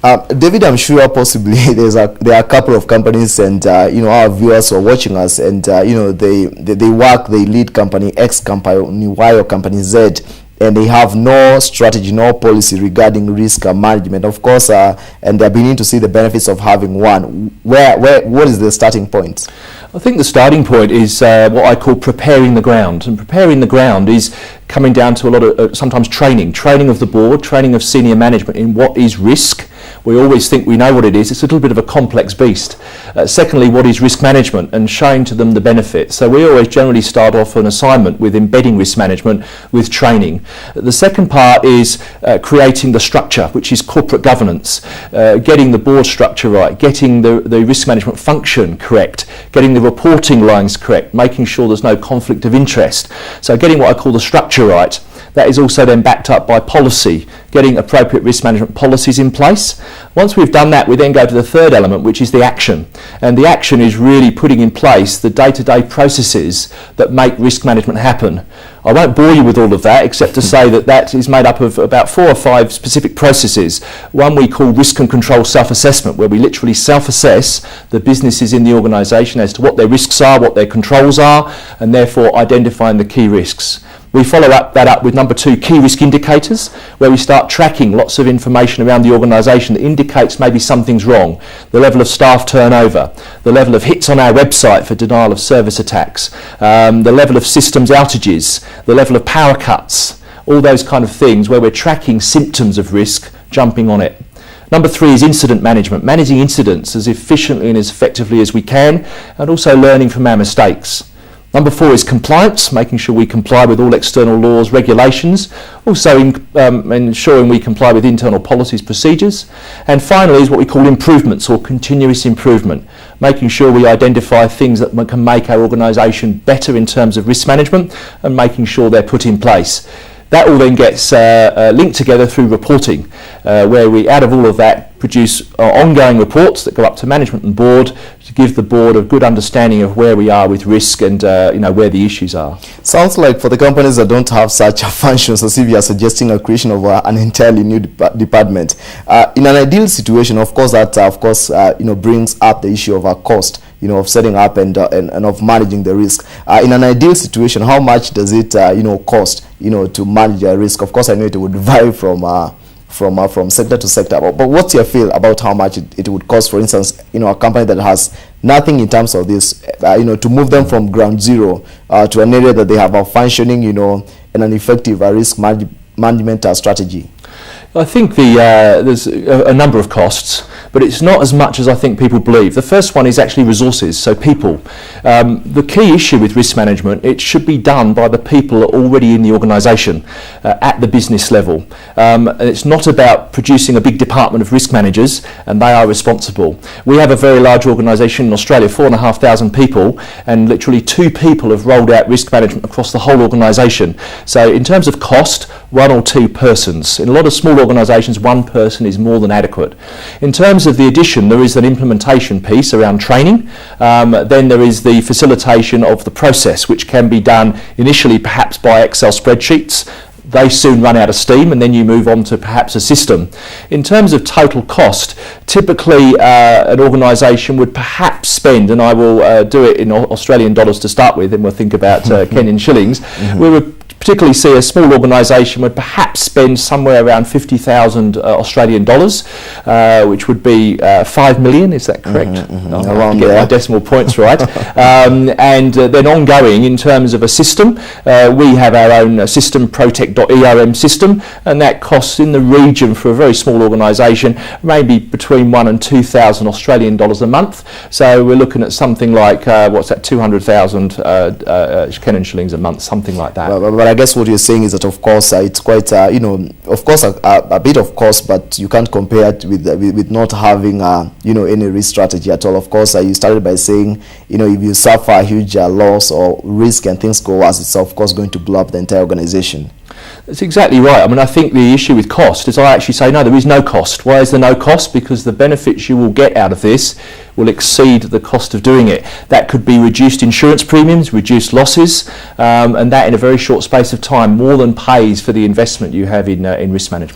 David, I'm sure possibly there are a couple of companies, and our viewers who are watching us, and they lead company X, company Y, or company Z, and they have no strategy, no policy regarding risk management, of course, and they're beginning to see the benefits of having one. What is the starting point? I think the starting point is what I call preparing the ground, and preparing the ground is coming down to a lot of sometimes training of the board, training of senior management in what is risk. We always think we know what it is. It's a little bit of a complex beast. Secondly, what is risk management, and showing to them the benefits. So we always generally start off an assignment with embedding risk management with training. The second part is creating the structure, which is corporate governance, getting the board structure right, getting the risk management function correct, getting the reporting lines correct, making sure there's no conflict of interest. So getting what I call the structure right. That is also then backed up by policy, getting appropriate risk management policies in place. Once we've done that, we then go to the third element, which is the action. And the action is really putting in place the day-to-day processes that make risk management happen. I won't bore you with all of that, except to say that is made up of about 4 or 5 specific processes. One we call risk and control self-assessment, where we literally self-assess the businesses in the organisation as to what their risks are, what their controls are, and therefore identifying the key risks. We follow that up with number 2, key risk indicators, where we start tracking lots of information around the organisation that indicates maybe something's wrong. The level of staff turnover, the level of hits on our website for denial of service attacks, the level of systems outages, the level of power cuts, all those kind of things where we're tracking symptoms of risk, jumping on it. Number 3 is incident management, managing incidents as efficiently and as effectively as we can, and also learning from our mistakes. Number 4 is compliance, making sure we comply with all external laws, regulations, also ensuring we comply with internal policies, procedures. And finally is what we call improvements, or continuous improvement, making sure we identify things that can make our organisation better in terms of risk management and making sure they're put in place. That all then gets linked together through reporting, where we, out of all of that, produce ongoing reports that go up to management and board to give the board a good understanding of where we are with risk and where the issues are. Sounds like for the companies that don't have such functions, as if you are suggesting a creation of an entirely new department. In an ideal situation, of course, that brings up the issue of a cost, of setting up and of managing the risk. In an ideal situation, how much does it cost to manage a risk? Of course, I know it would vary from sector to sector, but what's your feel about how much it would cost, for instance, a company that has nothing in terms of this, to move them from ground zero to an area that they have a functioning, and an effective risk management strategy? I think there's a number of costs, but it's not as much as I think people believe. The first one is actually resources, so people. The key issue with risk management, it should be done by the people already in the organisation at the business level. And it's not about producing a big department of risk managers and they are responsible. We have a very large organisation in Australia, 4,500 people, and literally 2 people have rolled out risk management across the whole organisation. So in terms of cost, 1 or 2 persons. In a lot of small organisations, 1 person is more than adequate. In terms of the addition, there is an implementation piece around training. Then there is the facilitation of the process, which can be done initially perhaps by Excel spreadsheets. They soon run out of steam, and then you move on to perhaps a system. In terms of total cost, typically an organisation would perhaps spend, and I will do it in Australian dollars to start with, and we'll think about Kenyan shillings. We would particularly see a small organisation would perhaps spend somewhere around 50,000 Australian dollars, which would be 5 million, is that correct? Around get my decimal points right. And then ongoing in terms of a system, we have our own system, Protect.erm system, and that costs in the region for a very small organisation, maybe between 1,000 and 2,000 Australian dollars a month. So we're looking at something like, 200,000 Kenyan shillings a month, something like that. But I guess what you're saying is that, of course, it's quite, of course, a bit of cost, but you can't compare it with not having, any risk strategy at all. Of course, you started by saying, if you suffer a huge loss or risk and things go worse, it's of course going to blow up the entire organization. That's exactly right. I mean, I think the issue with cost is I actually say, no, there is no cost. Why is there no cost? Because the benefits you will get out of this will exceed the cost of doing it. That could be reduced insurance premiums, reduced losses, and that in a very short space of time more than pays for the investment you have in risk management.